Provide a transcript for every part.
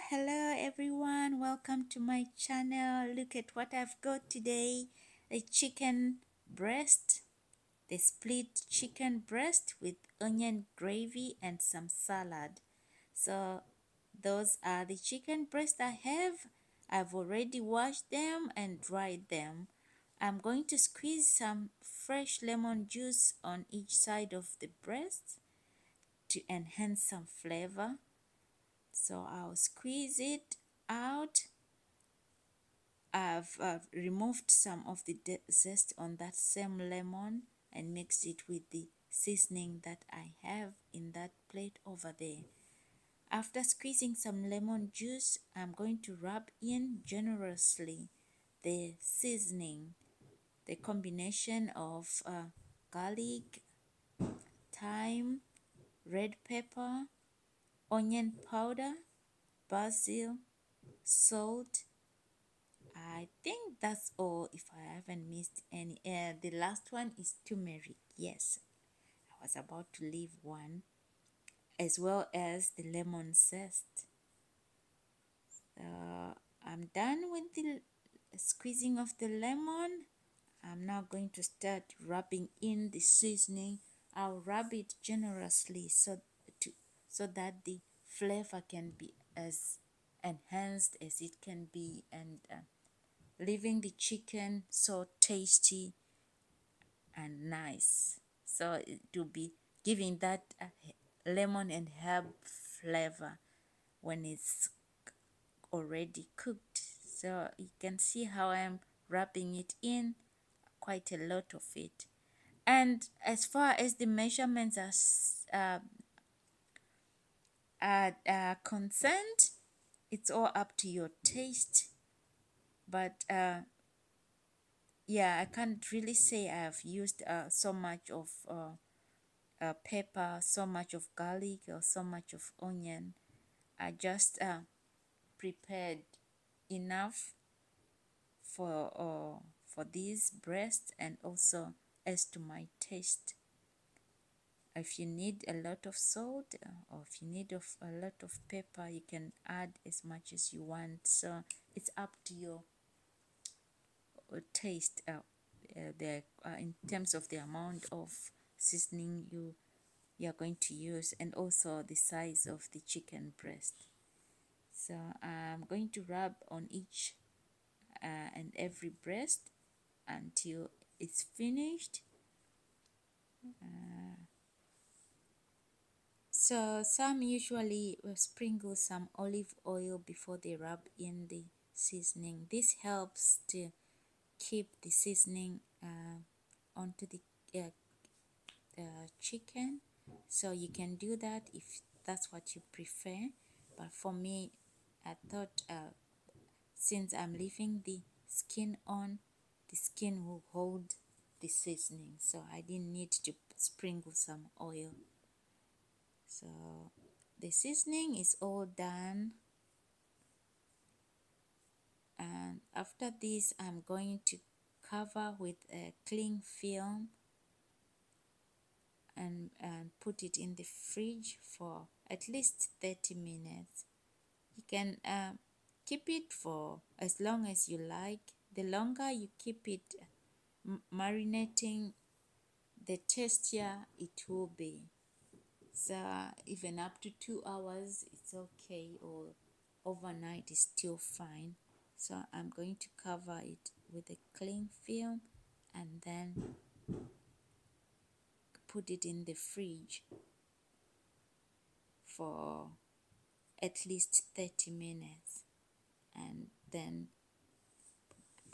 Hello everyone, welcome to my channel. Look at what I've got today. A chicken breast, the split chicken breast with onion gravy and some salad. So those are the chicken breast I have. I've already washed them and dried them. I'm going to squeeze some fresh lemon juice on each side of the breast to enhance some flavor. So I'll squeeze it out. I've removed some of the zest on that same lemon and mixed it with the seasoning that I have in that plate over there. After squeezing some lemon juice, I'm going to rub in generously the seasoning, the combination of garlic, thyme, red pepper, onion powder, basil, salt. I think that's all if I haven't missed any. The last one is turmeric. Yes, I was about to leave one, as well as the lemon zest. I'm done with the squeezing of the lemon. I'm now going to start rubbing in the seasoning. I'll rub it generously so that the flavor can be as enhanced as it can be, and leaving the chicken so tasty and nice. So it will be giving that lemon and herb flavor when it's already cooked. So you can see how I'm wrapping it in, quite a lot of it. And as far as the measurements are concerned, it's all up to your taste. But yeah, I can't really say I've used so much of pepper, so much of garlic, or so much of onion. I just prepared enough for these breasts, and also as to my taste. If you need a lot of salt or if you need a lot of pepper, you can add as much as you want. So it's up to your taste in terms of the amount of seasoning you're going to use, and also the size of the chicken breast. So I'm going to rub on each and every breast until it's finished. So some usually will sprinkle some olive oil before they rub in the seasoning. This helps to keep the seasoning onto the chicken. So you can do that if that's what you prefer. But for me, I thought since I'm leaving the skin on, the skin will hold the seasoning. So I didn't need to sprinkle some oil. So the seasoning is all done, and after this I'm going to cover with a cling film and put it in the fridge for at least 30 minutes. You can keep it for as long as you like. The longer you keep it marinating, the tastier it will be. So even up to 2 hours it's okay, or overnight is still fine. So I'm going to cover it with a cling film and then put it in the fridge for at least 30 minutes, and then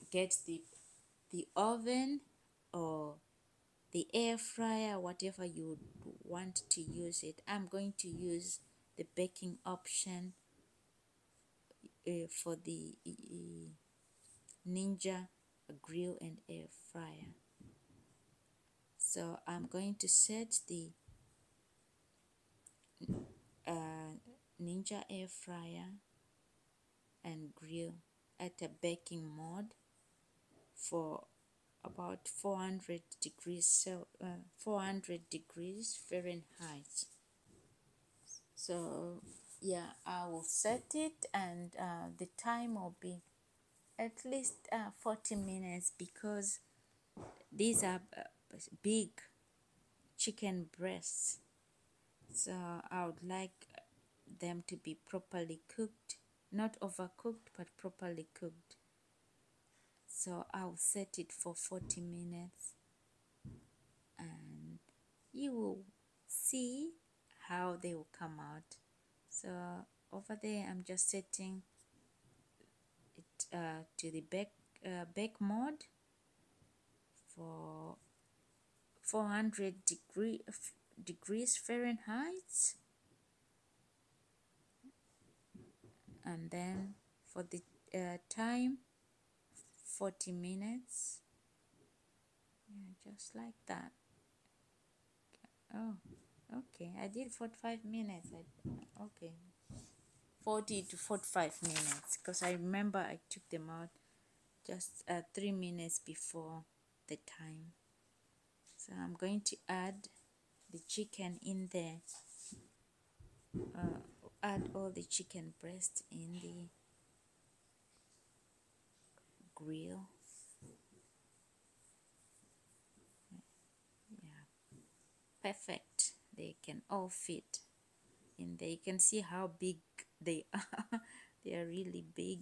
get the oven or the air fryer, whatever you want to use it. I'm going to use the baking option for the Ninjagrill&airfryer. So I'm going to set the Ninja air fryer and grill at a baking mode for about 400 degrees Fahrenheit. So Yeah, I will set it, and the time will be at least 40 minutes because these are big chicken breasts, so I would like them to be properly cooked, not overcooked but properly cooked. So I'll set it for 40 minutes and you will see how they will come out. So over there I'm just setting it to the bake mode for 400 degrees Fahrenheit, and then for the time 40 minutes. Yeah, just like that. Oh, okay, I did 45 minutes. Okay, 40 to 45 minutes, because I remember I took them out just 3 minutes before the time. So I'm going to add the chicken in there, add all the chicken breast in the grill. Yeah, perfect. They can all fit in there. You can see how big they are. They are really big.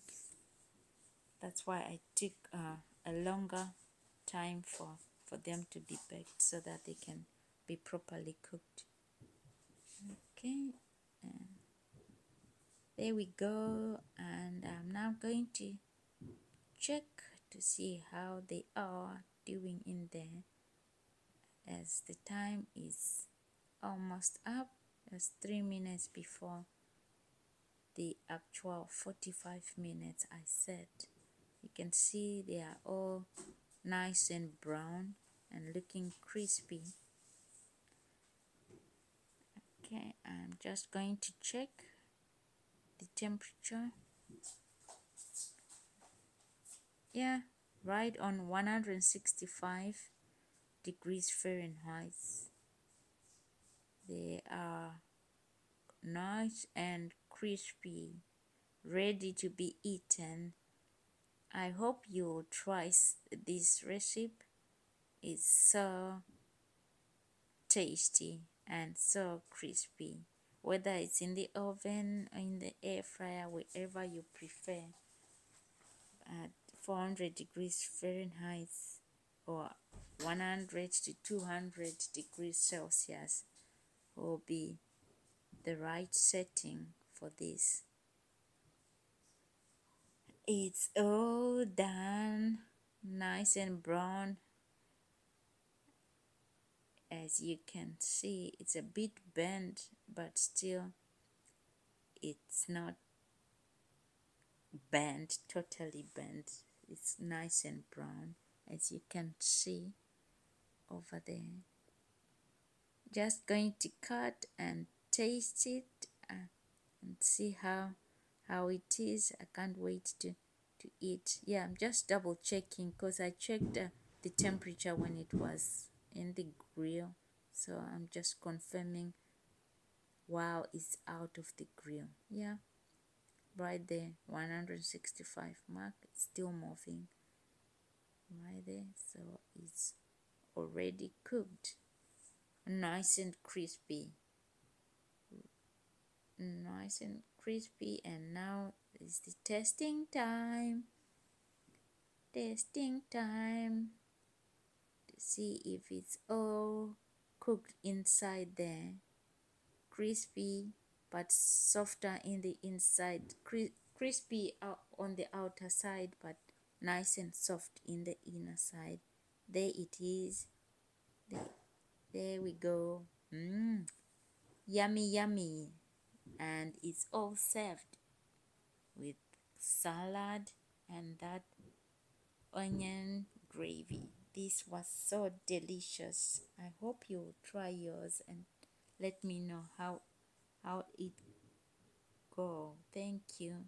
That's why I took a longer time for them to be baked, so that they can be properly cooked. Okay, and there we go. And I'm now going to check to see how they are doing in there, as the time is almost up. Just 3 minutes before the actual 45 minutes I set. You can see they are all nice and brown and looking crispy. Okay, I'm just going to check the temperature. Yeah, right on 165 degrees Fahrenheit. They are nice and crispy, ready to be eaten. I hope you'll try this recipe. It's so tasty and so crispy, whether it's in the oven or in the air fryer, wherever you prefer. At 400 degrees Fahrenheit or 100 to 200 degrees Celsius will be the right setting for this. It's all done, nice and brown. As you can see, it's a bit bent, but still it's not bent, totally bent. It's nice and brown, as you can see over there. Just going to cut and taste it and see how it is. I can't wait to eat. Yeah, I'm just double checking, because I checked the temperature when it was in the grill, so I'm just confirming while it's out of the grill. Yeah, right there, 165 mark. It's still moving right there, so it's already cooked, nice and crispy, nice and crispy. And now is the testing time to see if it's all cooked inside there, crispy but softer in the inside, crispy on the outer side but nice and soft in the inner side. There it is. There we go. Yummy, yummy. And it's all served with salad and that onion gravy. This was so delicious. I hope you'll try yours and let me know how it go. Thank you.